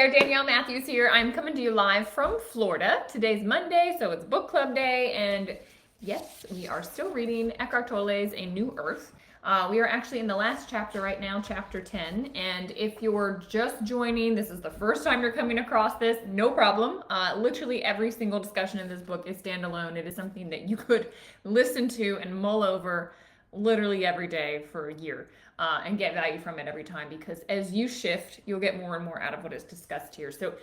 there, Danielle Matthews here. I'm coming to you live from Florida. Today's Monday, so it's book club day, and yes, we are still reading Eckhart Tolle's A New Earth. We are actually in the last chapter right now, chapter 10, and if you're just joining, this is the first time you're coming across this, no problem. Literally every single discussion in this book is standalone. It is something that you could listen to and mull over literally every day for a year. And get value from it every time, because as you shift, you'll get more and more out of what is discussed here. So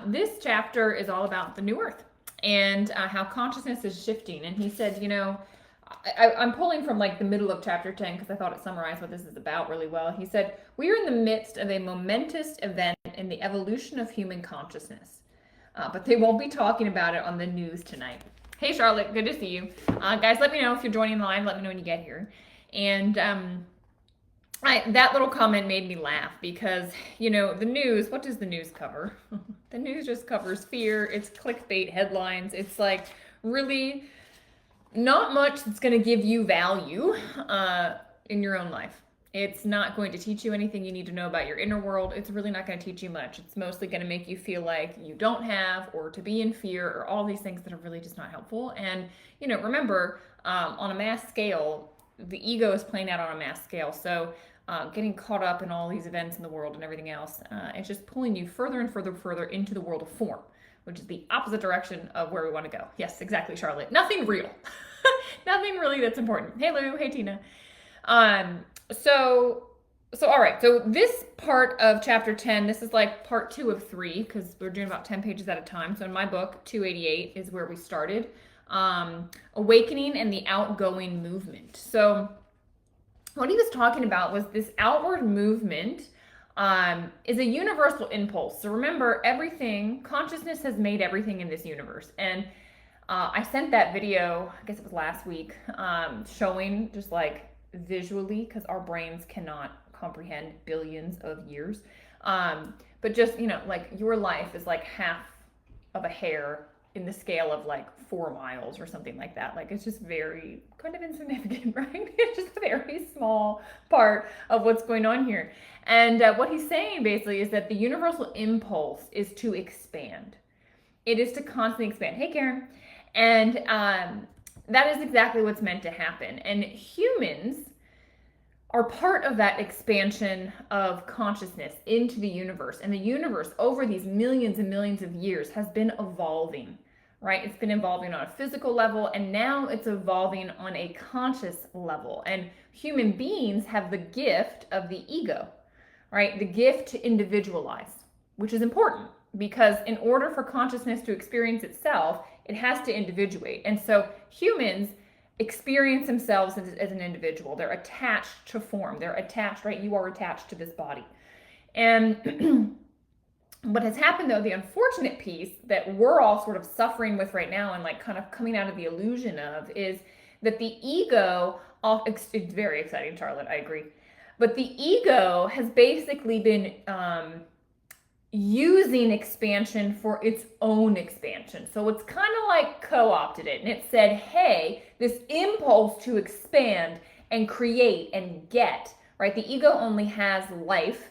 this chapter is all about the new earth and how consciousness is shifting. And he said, I'm pulling from like the middle of chapter 10 because I thought it summarized what this is about really well. He said, we are in the midst of a momentous event in the evolution of human consciousness, but they won't be talking about it on the news tonight. Hey, Charlotte, good to see you. Guys, let me know if you're joining live. Let me know when you get here. And that little comment made me laugh because, the news, what does the news cover? The news just covers fear. It's clickbait headlines. It's like really not much that's going to give you value in your own life. It's not going to teach you anything you need to know about your inner world. It's really not going to teach you much. It's mostly going to make you feel like you don't have, or to be in fear, or all these things that are really just not helpful. And, remember, on a mass scale, the ego is playing out on a mass scale. So getting caught up in all these events in the world and everything else, it's just pulling you further and further into the world of form, which is the opposite direction of where we want to go. Yes, exactly, Charlotte. Nothing real. Nothing really that's important. Hey, Lou. Hey, Tina. So all right. So this part of chapter 10, this is like part 2 of 3 because we're doing about 10 pages at a time. So in my book, 288 is where we started. Awakening and the outgoing movement. So what he was talking about was this outward movement is a universal impulse. So remember, consciousness has made everything in this universe. And I sent that video, I guess it was last week, showing just like visually, because our brains cannot comprehend billions of years. But just, like your life is like half of a hair in the scale of like 4 miles or something like that. Like it's just very kind of insignificant, right? It's just a very small part of what's going on here. And what he's saying basically is that the universal impulse is to expand. It is to constantly expand. Hey, Karen. And that is exactly what's meant to happen. And humans are part of that expansion of consciousness into the universe. And the universe over these millions and millions of years has been evolving, right? It's been evolving on a physical level, and now it's evolving on a conscious level. And human beings have the gift of the ego, right? The gift to individualize, which is important because in order for consciousness to experience itself, it has to individuate. And so humans experience themselves as an individual. They're attached to form. They're attached, right? You are attached to this body. And what has happened, though, the unfortunate piece that we're all sort of suffering with right now and like kind of coming out of the illusion of is that the ego, it's very exciting, Charlotte, I agree. But the ego has basically been using expansion for its own expansion. So it's kind of like co-opted it, and it said, hey, this impulse to expand and create and get, right? The ego only has life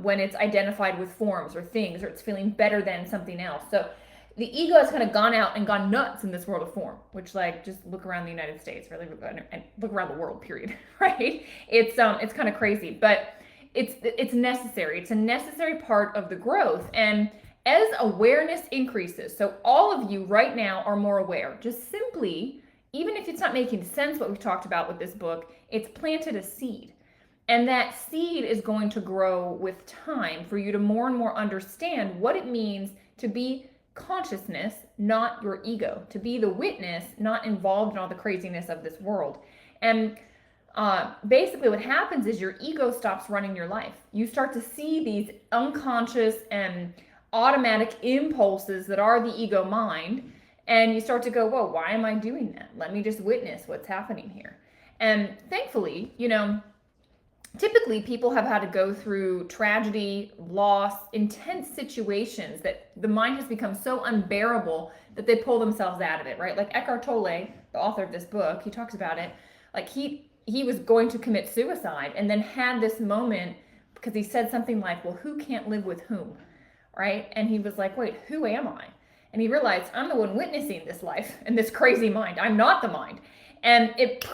when it's identified with forms or things, or it's feeling better than something else. So the ego has kind of gone out and gone nuts in this world of form, which, like, just look around the United States, really, and look around the world, period, right? It's kind of crazy, but it's necessary. It's a necessary part of the growth. And as awareness increases, so all of you right now are more aware, just simply, even if it's not making sense what we've talked about with this book, it's planted a seed. And that seed is going to grow with time for you to more and more understand what it means to be consciousness, not your ego, to be the witness, not involved in all the craziness of this world. And basically what happens is your ego stops running your life. You start to see these unconscious and automatic impulses that are the ego mind, and you start to go, whoa, why am I doing that? Let me just witness what's happening here. And thankfully, typically people have had to go through tragedy, loss, intense situations that the mind has become so unbearable that they pull themselves out of it, right? Like Eckhart Tolle, the author of this book, he talks about it. Like he was going to commit suicide and then had this moment because he said something like, well, who can't live with whom, right? And he was like, wait, who am I? And he realized, I'm the one witnessing this life and this crazy mind. I'm not the mind. And it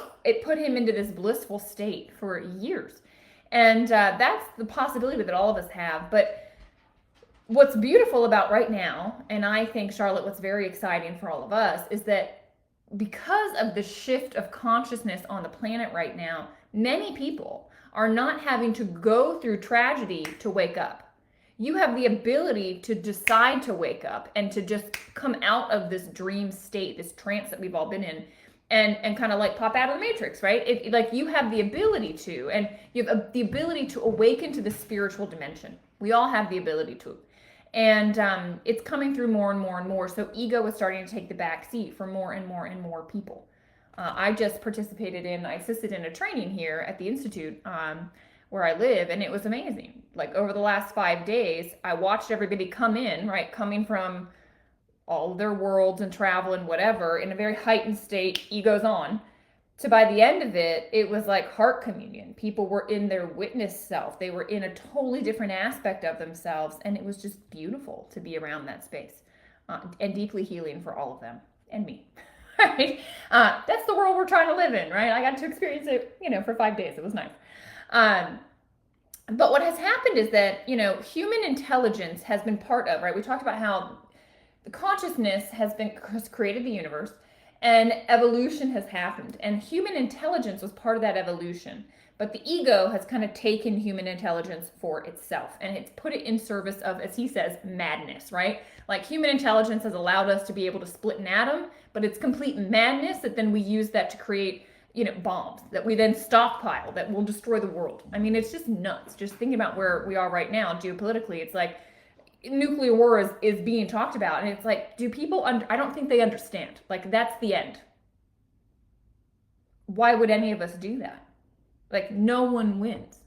put him into this blissful state for years. And that's the possibility that all of us have. But what's beautiful about right now, and I think, Charlotte, what's very exciting for all of us, is that because of the shift of consciousness on the planet right now, many people are not having to go through tragedy to wake up. You have the ability to decide to wake up and to just come out of this dream state, this trance that we've all been in, and kind of like pop out of the matrix, right? Like you have the ability to, and you have the ability to awaken to the spiritual dimension. We all have the ability to. And it's coming through more and more and more. So ego is starting to take the back seat for more and more and more people. I just I assisted in a training here at the Institute where I live, and it was amazing. Like over the last 5 days, I watched everybody come in, right? Coming from all of their worlds and travel and whatever in a very heightened state, ego's on. So by the end of it, it was like heart communion. People were in their witness self. They were in a totally different aspect of themselves. And it was just beautiful to be around that space and deeply healing for all of them and me. Right? That's the world we're trying to live in, right? I got to experience it, for 5 days. It was nice. But what has happened is that, human intelligence has been part of, right? We talked about how the consciousness has created the universe. And evolution has happened, and human intelligence was part of that evolution. But the ego has kind of taken human intelligence for itself, and it's put it in service of, as he says, madness, right? Like human intelligence has allowed us to be able to split an atom, but it's complete madness that then we use that to create, bombs that we then stockpile that will destroy the world. I mean, it's just nuts. Just thinking about where we are right now geopolitically, it's like, nuclear war is being talked about, and it's like, do people I don't think they understand. Like, that's the end. Why would any of us do that? Like, no one wins.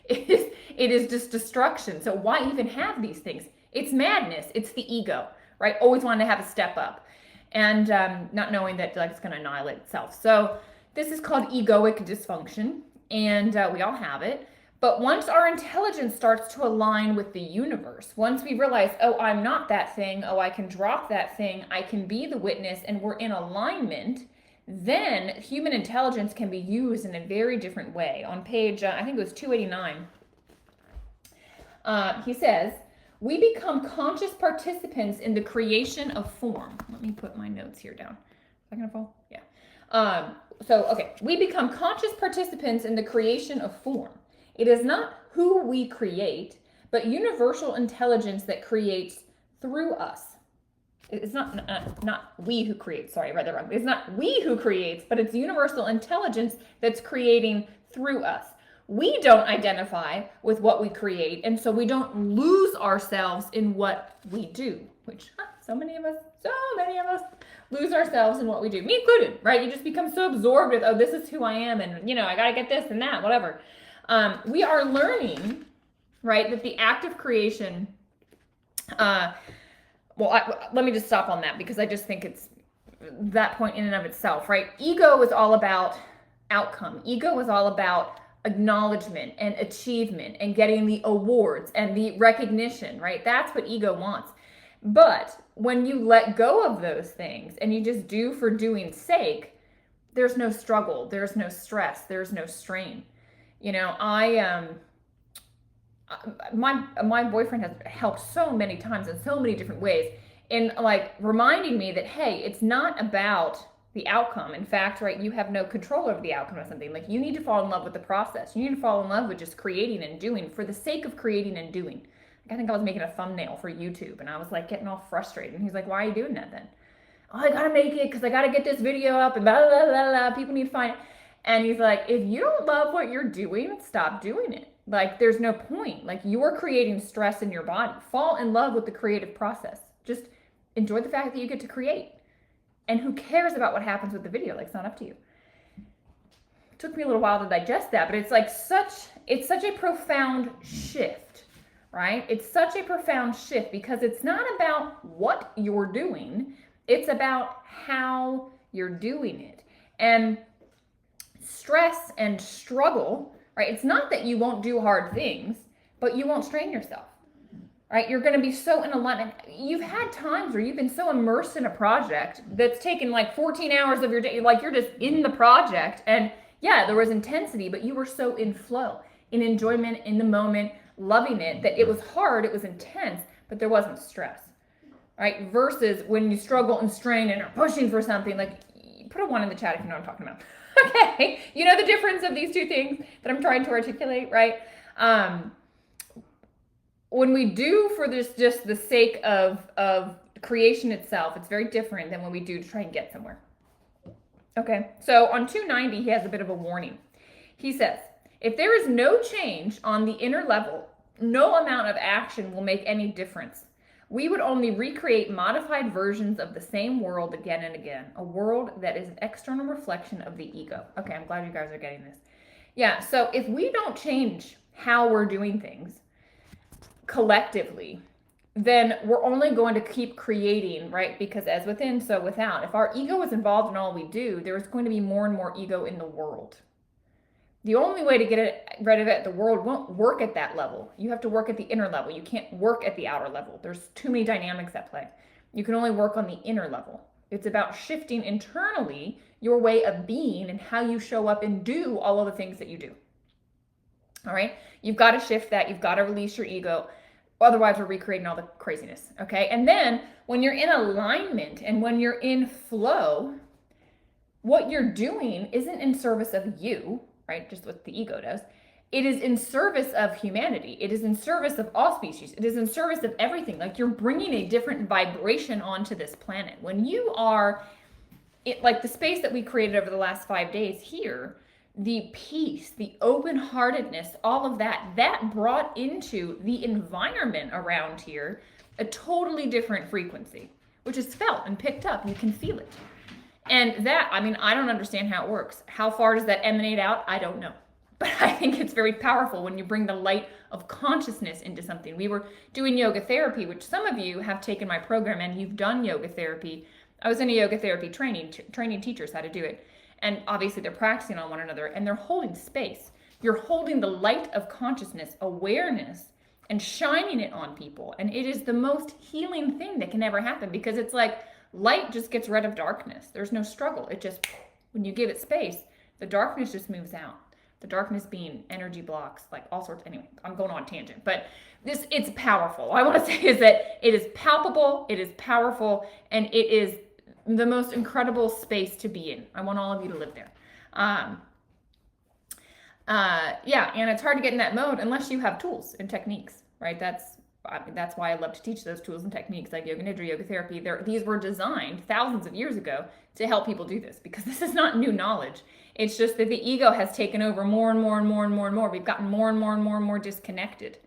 It is just destruction. So why even have these things? It's madness. It's the ego, right? Always wanting to have a step up, and not knowing that it's going to annihilate itself. So this is called egoic dysfunction, and we all have it. But once our intelligence starts to align with the universe, once we realize, oh, I'm not that thing, oh, I can drop that thing, I can be the witness, and we're in alignment, then human intelligence can be used in a very different way. On page, I think it was 289, he says, we become conscious participants in the creation of form. Let me put my notes here down. Is that going to fall? Yeah. We become conscious participants in the creation of form. It is not who we create, but universal intelligence that creates through us. It's not we who create. Sorry, I read that wrong. It's not we who creates, but it's universal intelligence that's creating through us. We don't identify with what we create, and so we don't lose ourselves in what we do, which so many of us lose ourselves in what we do, me included, right? You just become so absorbed with, oh, this is who I am, and I got to get this and that, whatever. We are learning, right, that the act of creation, let me just stop on that because I just think it's that point in and of itself, right? Ego is all about outcome. Ego is all about acknowledgement and achievement and getting the awards and the recognition, right? That's what ego wants. But when you let go of those things and you just do for doing's sake, there's no struggle, there's no stress, there's no strain. My boyfriend has helped so many times in so many different ways in like reminding me that, hey, it's not about the outcome. In fact, right, you have no control over the outcome of something. Like, you need to fall in love with the process. You need to fall in love with just creating and doing for the sake of creating and doing. Like, I think I was making a thumbnail for YouTube and I was like getting all frustrated. And he's like, why are you doing that then? Oh, I gotta make it because I gotta get this video up and blah, blah, blah, blah. People need to find it. And he's like, if you don't love what you're doing, stop doing it. Like, there's no point. Like, you're creating stress in your body. Fall in love with the creative process. Just enjoy the fact that you get to create. And who cares about what happens with the video? Like, it's not up to you. It took me a little while to digest that, but it's like it's such a profound shift, right? It's such a profound shift because it's not about what you're doing. It's about how you're doing it. And stress and struggle, right? It's not that you won't do hard things, but you won't strain yourself. right? You're going to be so in alignment. You've had times where you've been so immersed in a project that's taken like 14 hours of your day, like you're just in the project, and yeah, there was intensity, but you were so in flow, in enjoyment, in the moment, loving it, that it was hard, it was intense, but there wasn't stress, right? Versus when you struggle and strain and are pushing for something, like, put a 1 in the chat if you know what I'm talking about. Okay, you know the difference of these two things that I'm trying to articulate, right? When we do for this just the sake of creation itself, it's very different than when we do to try and get somewhere. Okay, so on 290, he has a bit of a warning. He says, if there is no change on the inner level, no amount of action will make any difference. We would only recreate modified versions of the same world again and again, a world that is an external reflection of the ego. Okay, I'm glad you guys are getting this. Yeah, so if we don't change how we're doing things collectively, then we're only going to keep creating, right? Because as within, so without. If our ego is involved in all we do, there's going to be more and more ego in the world. The only way to get rid of it, the world won't work at that level. You have to work at the inner level. You can't work at the outer level. There's too many dynamics at play. You can only work on the inner level. It's about shifting internally your way of being and how you show up and do all of the things that you do. All right? You've got to shift that. You've got to release your ego. Otherwise, we're recreating all the craziness. Okay? And then when you're in alignment and when you're in flow, what you're doing isn't in service of you, right? Just what the ego does. It is in service of humanity. It is in service of all species. It is in service of everything. Like you're bringing a different vibration onto this planet. When you are, like the space that we created over the last 5 days here, the peace, the open-heartedness, all of that, that brought into the environment around here a totally different frequency, which is felt and picked up. You can feel it. And that, I mean, I don't understand how it works. How far does that emanate out? I don't know. But I think it's very powerful when you bring the light of consciousness into something. We were doing yoga therapy, which some of you have taken my program and you've done yoga therapy. I was in a yoga therapy training teachers how to do it. And obviously they're practicing on one another and they're holding space. You're holding the light of consciousness, awareness, and shining it on people. And it is the most healing thing that can ever happen because it's like, light just gets rid of darkness. There's no struggle. It just, when you give it space, the darkness just moves out. The darkness being energy blocks, like all sorts. Anyway, I'm going on a tangent, but it's powerful. All I want to say is that it is palpable, it is powerful, and it is the most incredible space to be in. I want all of you to live there. Yeah, and it's hard to get in that mode unless you have tools and techniques, right? That's why I love to teach those tools and techniques like yoga nidra, yoga therapy. These were designed thousands of years ago to help people do this because this is not new knowledge. It's just that the ego has taken over more and more and more and more and more. We've gotten more and more and more and more disconnected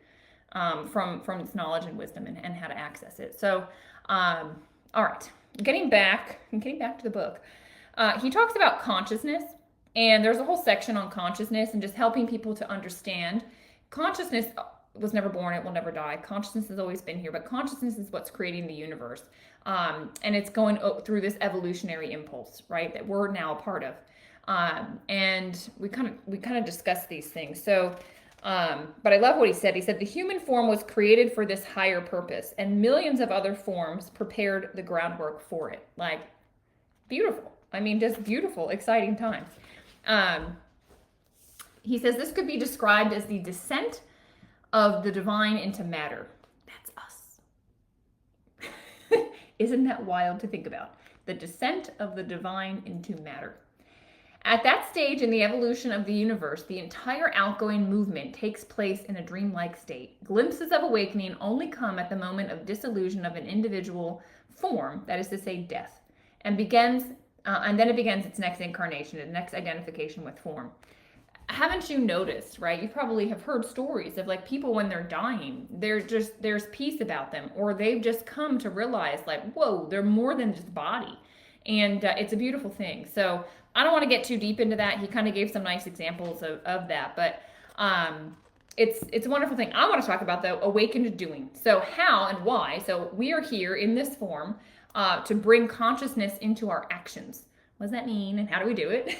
from its knowledge and wisdom and how to access it. So, all right, getting back to the book. He talks about consciousness, and there's a whole section on consciousness and just helping people to understand consciousness. Was never born, it will never die. Consciousness has always been here, but consciousness is what's creating the universe. And it's going through this evolutionary impulse, right, that we're now a part of. And we kind of discussed these things. So, but I love what he said. He said, the human form was created for this higher purpose, and millions of other forms prepared the groundwork for it. Like, beautiful. I mean, just beautiful, exciting times. He says, this could be described as the descent of the divine into matter. That's us. Isn't that wild to think about? The descent of the divine into matter. At that stage in the evolution of the universe, the entire outgoing movement takes place in a dreamlike state. Glimpses of awakening only come at the moment of dissolution of an individual form, that is to say, death, and then it begins its next incarnation, its next identification with form. Haven't you noticed, right? You probably have heard stories of like people when they're dying, there's peace about them, or they've just come to realize like, whoa, they're more than just body. And it's a beautiful thing. So I don't want to get too deep into that. He kind of gave some nice examples of that, but it's a wonderful thing. I want to talk about though, awakened doing. So how and why? So we are here in this form to bring consciousness into our actions. What does that mean and how do we do it?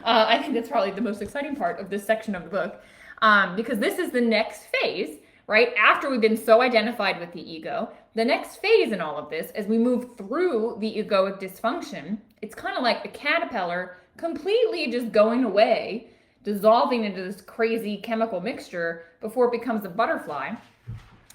I think that's probably the most exciting part of this section of the book because this is the next phase, right? After we've been so identified with the ego, the next phase in all of this, as we move through the egoic dysfunction, it's kind of like a caterpillar completely just going away, dissolving into this crazy chemical mixture before it becomes a butterfly.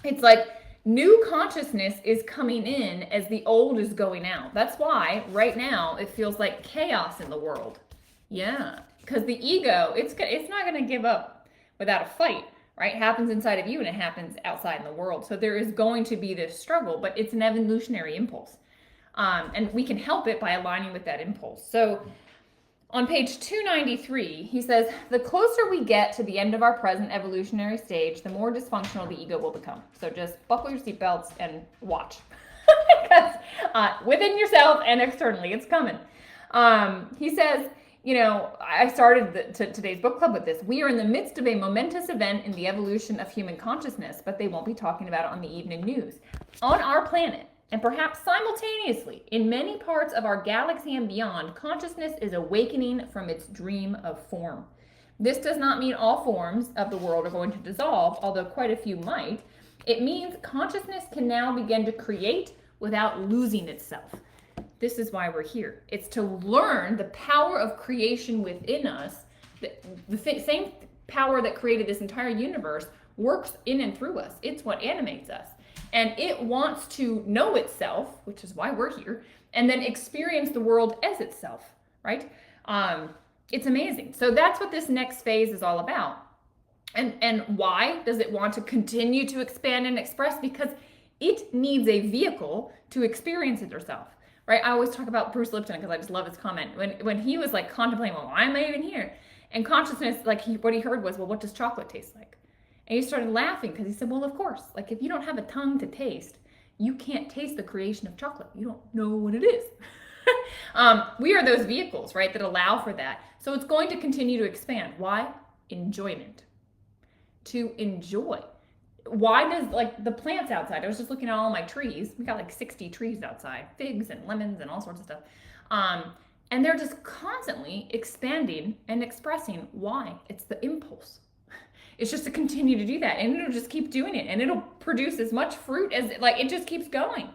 It's like new consciousness is coming in as the old is going out. That's why right now it feels like chaos in the world. Yeah, because the ego, it's not going to give up without a fight, right? It happens inside of you and it happens outside in the world. So there is going to be this struggle, but it's an evolutionary impulse. And we can help it by aligning with that impulse. So on page 293, he says, the closer we get to the end of our present evolutionary stage, the more dysfunctional the ego will become. So just buckle your seatbelts and watch. Because within yourself and externally, it's coming. He says, I started today's book club with this. We are in the midst of a momentous event in the evolution of human consciousness, but they won't be talking about it on the evening news. On our planet, and perhaps simultaneously, in many parts of our galaxy and beyond, consciousness is awakening from its dream of form. This does not mean all forms of the world are going to dissolve, although quite a few might. It means consciousness can now begin to create without losing itself. This is why we're here. It's to learn the power of creation within us. The same power that created this entire universe works in and through us. It's what animates us. And it wants to know itself, which is why we're here, and then experience the world as itself, right? It's amazing. So that's what this next phase is all about. And why does it want to continue to expand and express? Because it needs a vehicle to experience it herself, right? I always talk about Bruce Lipton because I just love his comment. When he was like contemplating, well, why am I even here? And consciousness, what he heard was, well, what does chocolate taste like? And he started laughing because he said, well, of course, like if you don't have a tongue to taste, you can't taste the creation of chocolate. You don't know what it is. We are those vehicles, right, that allow for that. So it's going to continue to expand. Why? Enjoyment. To enjoy. Why does, like the plants outside, I was just looking at all my trees. We got like 60 trees outside, figs and lemons and all sorts of stuff. And they're just constantly expanding and expressing. Why? It's the impulse. It's just to continue to do that, and it'll just keep doing it, and it'll produce as much fruit as, it just keeps going.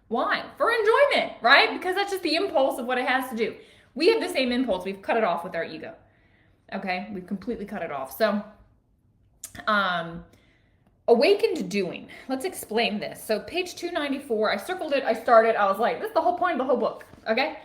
Why? For enjoyment, right? Because that's just the impulse of what it has to do. We have the same impulse. We've cut it off with our ego. Okay? We've completely cut it off. So, awakened doing. Let's explain this. So, page 294, I circled it, I was like, this is the whole point of the whole book, okay?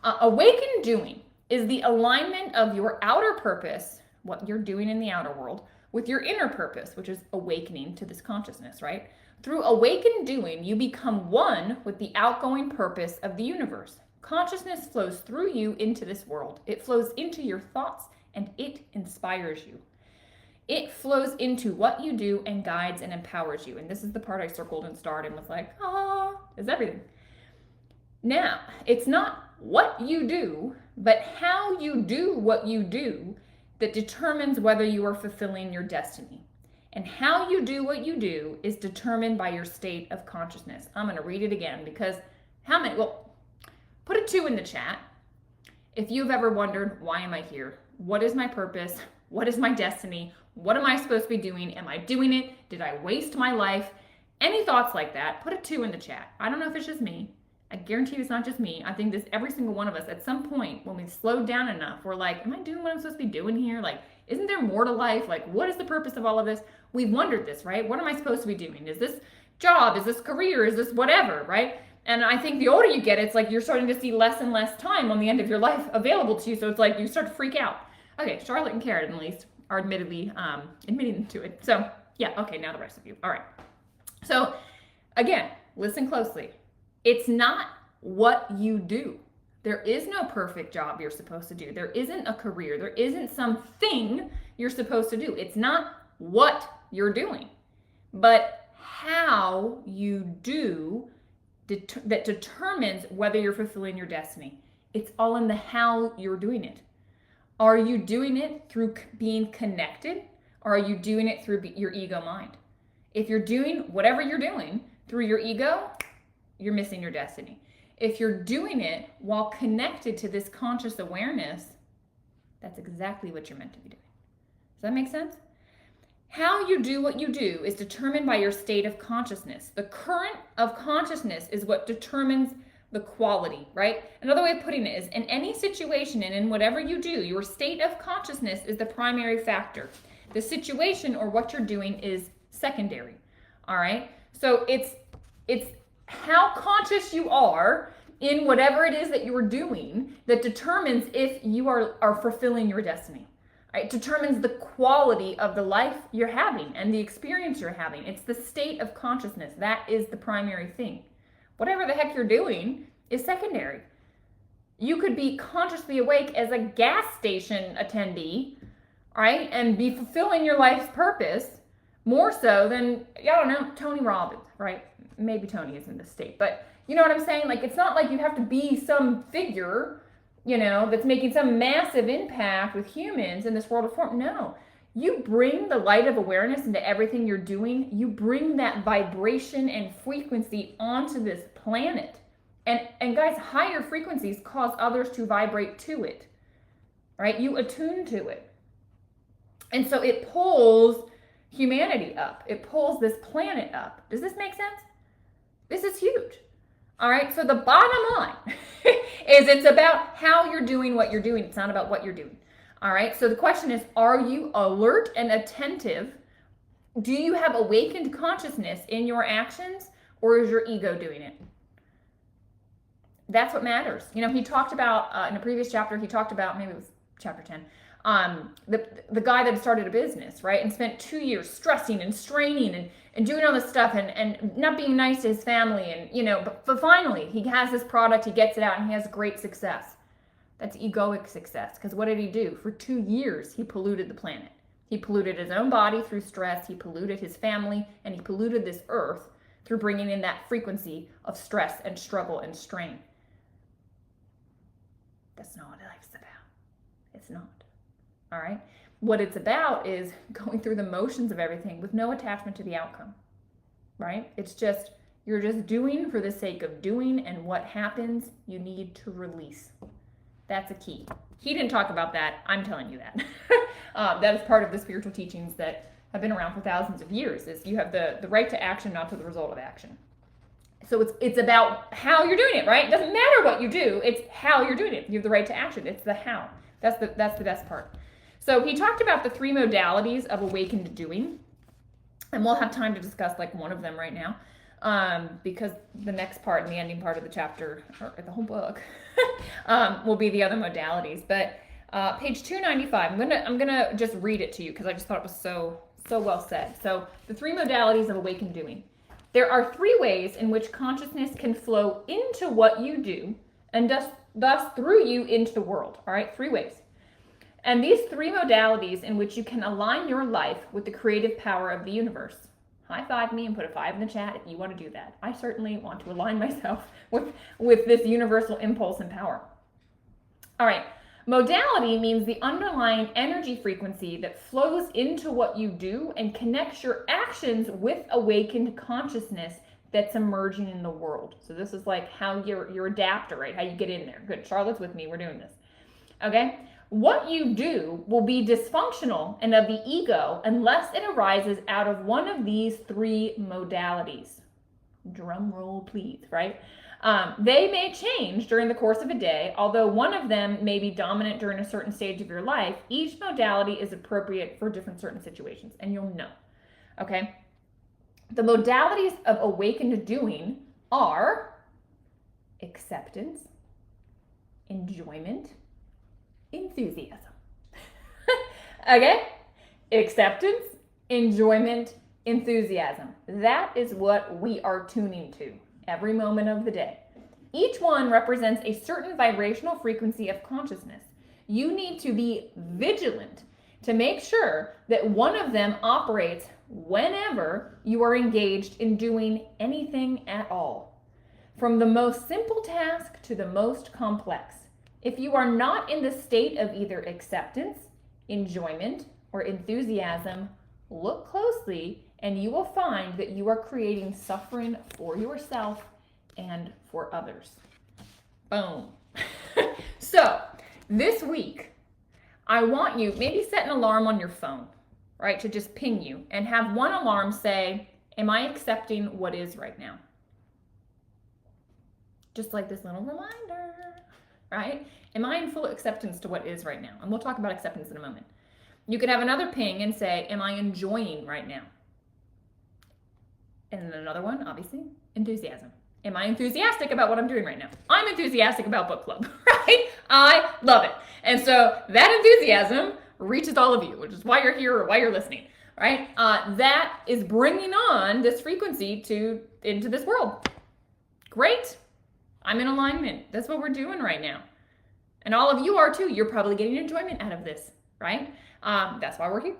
Awakened doing is the alignment of your outer purpose, what you're doing in the outer world, with your inner purpose, which is awakening to this consciousness, right? Through awakened doing, you become one with the outgoing purpose of the universe. Consciousness flows through you into this world. It flows into your thoughts, and it inspires you. It flows into what you do and guides and empowers you. And this is the part I circled and starred and was like, is everything. Now, it's not what you do, but how you do what you do that determines whether you are fulfilling your destiny. And how you do what you do is determined by your state of consciousness. I'm going to read it again because put a 2 in the chat if you've ever wondered, why am I here? What is my purpose? What is my destiny? What am I supposed to be doing? Am I doing it? Did I waste my life? Any thoughts like that, put a 2 in the chat. I don't know if it's just me. I guarantee it's not just me. I think every single one of us at some point when we've slowed down enough, we're like, am I doing what I'm supposed to be doing here? Like, isn't there more to life? Like, what is the purpose of all of this? We've wondered this, right? What am I supposed to be doing? Is this job? Is this career? Is this whatever, right? And I think the older you get, it's like you're starting to see less and less time on the end of your life available to you. So it's like you start to freak out. Okay, Charlotte and Karen at least are admitting to it. So yeah, okay, now the rest of you. All right. So again, listen closely. It's not what you do. There is no perfect job you're supposed to do. There isn't a career. There isn't something you're supposed to do. It's not what you're doing, but how you do that determines whether you're fulfilling your destiny. It's all in the how you're doing it. Are you doing it through being connected, or are you doing it through your ego mind? If you're doing whatever you're doing through your ego, you're missing your destiny. If you're doing it while connected to this conscious awareness, that's exactly what you're meant to be doing. Does that make sense? How you do what you do is determined by your state of consciousness. The current of consciousness is what determines the quality, right? Another way of putting it is, in any situation and in whatever you do, your state of consciousness is the primary factor. The situation or what you're doing is secondary. All right? So it's how conscious you are in whatever it is that you're doing that determines if you are fulfilling your destiny. Right? It determines the quality of the life you're having and the experience you're having. It's the state of consciousness. That is the primary thing. Whatever the heck you're doing is secondary. You could be consciously awake as a gas station attendee, right? And be fulfilling your life's purpose more so than, I don't know, Tony Robbins, right? Maybe Tony is in this state, but you know what I'm saying? Like, it's not like you have to be some figure, you know, that's making some massive impact with humans in this world of form. No. You bring the light of awareness into everything you're doing. You bring that vibration and frequency onto this planet. And guys, higher frequencies cause others to vibrate to it, right? You attune to it. And so it pulls humanity up. It pulls this planet up. Does this make sense? This is huge. All right, so the bottom line is it's about how you're doing what you're doing. It's not about what you're doing. All right, so the question is, are you alert and attentive? Do you have awakened consciousness in your actions, or is your ego doing it? That's what matters. You know, he talked about, in a previous chapter, he talked about, maybe it was chapter 10, the guy that started a business, right, and spent 2 years stressing and straining and doing all this stuff and not being nice to his family, and, you know, but finally, he has this product, he gets it out, and he has great success. That's egoic success, because what did he do? For 2 years, he polluted the planet. He polluted his own body through stress, he polluted his family, and he polluted this earth through bringing in that frequency of stress and struggle and strain. That's not what life's about. It's not. All right? What it's about is going through the motions of everything with no attachment to the outcome, right? It's just, you're just doing for the sake of doing, and what happens, you need to release. That's a key. He didn't talk about that. I'm telling you that. That is part of the spiritual teachings that have been around for thousands of years, is you have the right to action, not to the result of action. So it's about how you're doing it, right? It doesn't matter what you do. It's how you're doing it. You have the right to action. It's the how. That's the best part. So he talked about the 3 modalities of awakened doing, and we'll have time to discuss like one of them right now, because the next part and the ending part of the chapter, or the whole book, will be the other modalities. But page 295, I'm gonna just read it to you because I just thought it was so well said. So the 3 modalities of awakened doing. There are 3 ways in which consciousness can flow into what you do, and thus through you into the world. All right, 3 ways. And these 3 modalities in which you can align your life with the creative power of the universe. High five me and put a 5 in the chat if you want to do that. I certainly want to align myself with this universal impulse and power. All right, modality means the underlying energy frequency that flows into what you do and connects your actions with awakened consciousness that's emerging in the world. So this is like how your adapter, right? How you get in there. Good, Charlotte's with me, we're doing this. Okay? What you do will be dysfunctional and of the ego unless it arises out of one of these 3 modalities. Drum roll, please, right? They may change during the course of a day, although one of them may be dominant during a certain stage of your life. Each modality is appropriate for different certain situations, and you'll know. Okay? The modalities of awakened doing are acceptance, enjoyment, enthusiasm. Okay? Acceptance, enjoyment, enthusiasm. That is what we are tuning to every moment of the day. Each one represents a certain vibrational frequency of consciousness. You need to be vigilant to make sure that one of them operates whenever you are engaged in doing anything at all, from the most simple task to the most complex. If you are not in the state of either acceptance, enjoyment, or enthusiasm, look closely and you will find that you are creating suffering for yourself and for others. Boom. So this week, I want you, maybe set an alarm on your phone. right? To just ping you and have one alarm say, am I accepting what is right now? Just like this little reminder, right? Am I in full acceptance to what is right now? And we'll talk about acceptance in a moment. You could have another ping and say, am I enjoying right now? And then another one, obviously, enthusiasm. Am I enthusiastic about what I'm doing right now? I'm enthusiastic about book club, right? I love it. And so that enthusiasm reaches all of you, which is why you're here or why you're listening, right? That is bringing on this frequency into this world. Great. I'm in alignment. That's what we're doing right now. And all of you are too. You're probably getting enjoyment out of this, right? That's why we're here.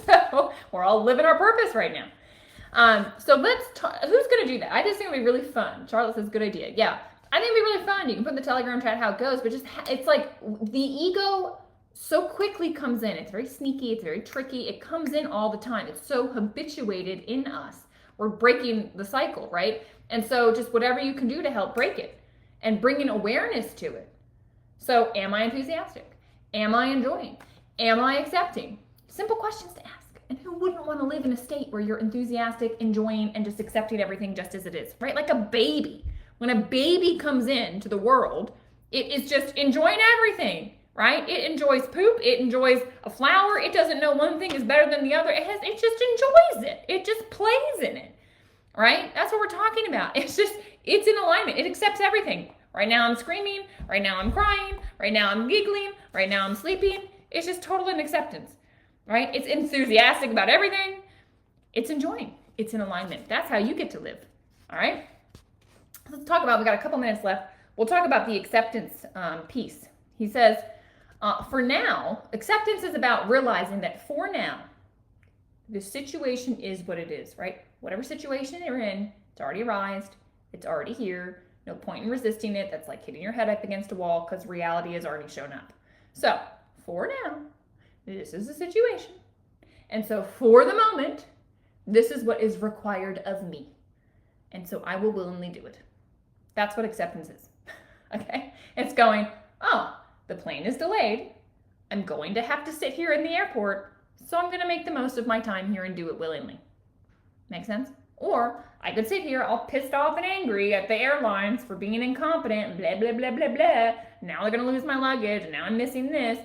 So we're all living our purpose right now. So let's talk, who's going to do that? I just think it'll be really fun. Charlotte says, good idea. Yeah, I think it'd be really fun. You can put in the Telegram chat how it goes, but just, it's like the ego so quickly comes in. It's very sneaky. It's very tricky. It comes in all the time. It's so habituated in us. We're breaking the cycle, right? And so just whatever you can do to help break it and bring in awareness to it. So am I enthusiastic? Am I enjoying? Am I accepting? Simple questions to ask. And who wouldn't want to live in a state where you're enthusiastic, enjoying, and just accepting everything just as it is, right? Like a baby. When a baby comes into the world, it is just enjoying everything, right? It enjoys poop. It enjoys a flower. It doesn't know one thing is better than the other. It just enjoys it. It just plays in it, right? That's what we're talking about. It's in alignment. It accepts everything. Right now I'm screaming. Right now I'm crying. Right now I'm giggling. Right now I'm sleeping. It's just total in acceptance. Right? It's enthusiastic about everything. It's enjoying. It's in alignment. That's how you get to live. All right? Let's talk about, we got a couple minutes left. We'll talk about the acceptance piece. He says, for now, acceptance is about realizing that for now, the situation is what it is, right? Whatever situation you're in, it's already arised. It's already here. No point in resisting it. That's like hitting your head up against a wall because reality has already shown up. So, for now, this is the situation. And so for the moment, this is what is required of me. And so I will willingly do it. That's what acceptance is. Okay? It's going, oh, the plane is delayed. I'm going to have to sit here in the airport. So I'm going to make the most of my time here and do it willingly. Make sense? Or I could sit here all pissed off and angry at the airlines for being incompetent and blah, blah, blah, blah, blah. Now they're going to lose my luggage and now I'm missing this.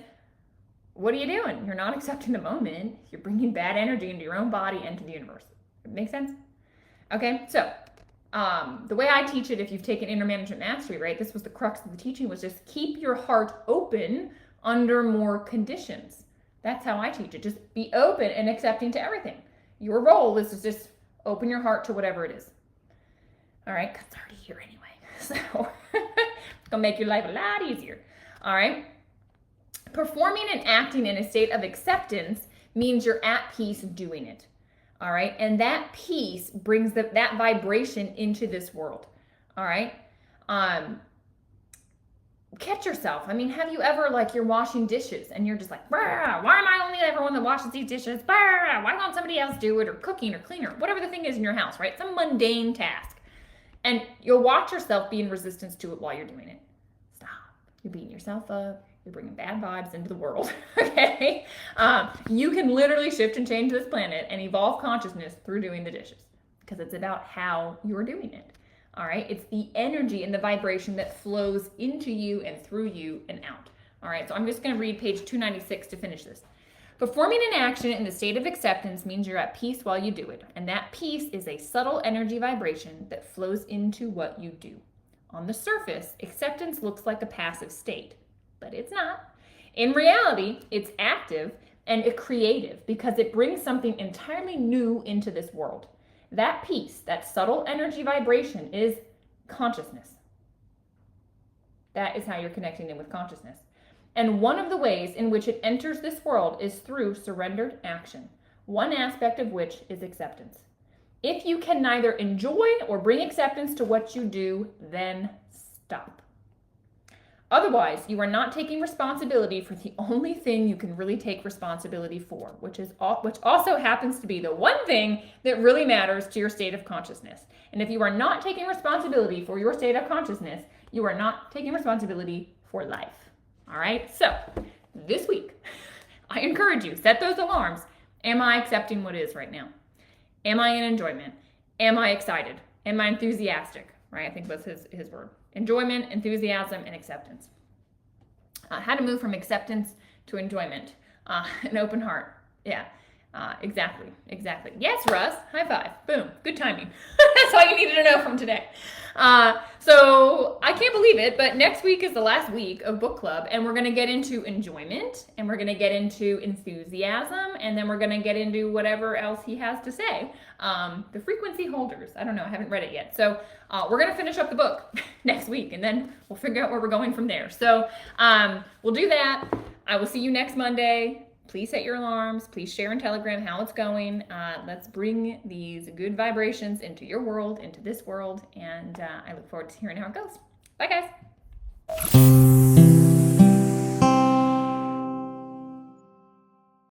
What are you doing? You're not accepting the moment. You're bringing bad energy into your own body and to the universe. Make sense? Okay, so the way I teach it, if you've taken Inner Management Mastery, right, this was the crux of the teaching, was just keep your heart open under more conditions. That's how I teach it. Just be open and accepting to everything. Your role is to just open your heart to whatever it is. All right, because it's already here anyway. So it's going to make your life a lot easier. All right. Performing and acting in a state of acceptance means you're at peace doing it. All right. And that peace brings that vibration into this world. All right. Catch yourself. I mean, have you ever, like, you're washing dishes and you're just like, why am I only ever one that washes these dishes? Why won't somebody else do it? Or cooking or cleaning or whatever the thing is in your house, right? Some mundane task. And you'll watch yourself be in resistance to it while you're doing it. Stop. You're beating yourself up. You're bringing bad vibes into the world, okay? You can literally shift and change this planet and evolve consciousness through doing the dishes because it's about how you're doing it, all right? It's the energy and the vibration that flows into you and through you and out, all right? So I'm just going to read page 296 to finish this. Performing an action in the state of acceptance means you're at peace while you do it, and that peace is a subtle energy vibration that flows into what you do. On the surface, acceptance looks like a passive state. But it's not. In reality, it's active and it's creative because it brings something entirely new into this world. That peace, that subtle energy vibration is consciousness. That is how you're connecting in with consciousness. And one of the ways in which it enters this world is through surrendered action, one aspect of which is acceptance. If you can neither enjoy or bring acceptance to what you do, then stop. Otherwise, you are not taking responsibility for the only thing you can really take responsibility for, which also happens to be the one thing that really matters to your state of consciousness. And if you are not taking responsibility for your state of consciousness, you are not taking responsibility for life. All right? So, this week, I encourage you, set those alarms Am I accepting what is right now? Am I in enjoyment? Am I excited? Am I enthusiastic? Right? I think was his word. Enjoyment, enthusiasm, and acceptance. How to move from acceptance to enjoyment. An open heart. Yeah. Exactly. Yes, Russ. High five. Boom. Good timing. That's all you needed to know from today. So I can't believe it, but next week is the last week of book club, and we're going to get into enjoyment, and we're going to get into enthusiasm, and then we're going to get into whatever else he has to say. The frequency holders. I don't know. I haven't read it yet. So we're going to finish up the book next week, and then we'll figure out where we're going from there. So we'll do that. I will see you next Monday. Please set your alarms. Please share in Telegram how it's going. Let's bring these good vibrations into your world, into this world, and I look forward to hearing how it goes. Bye, guys.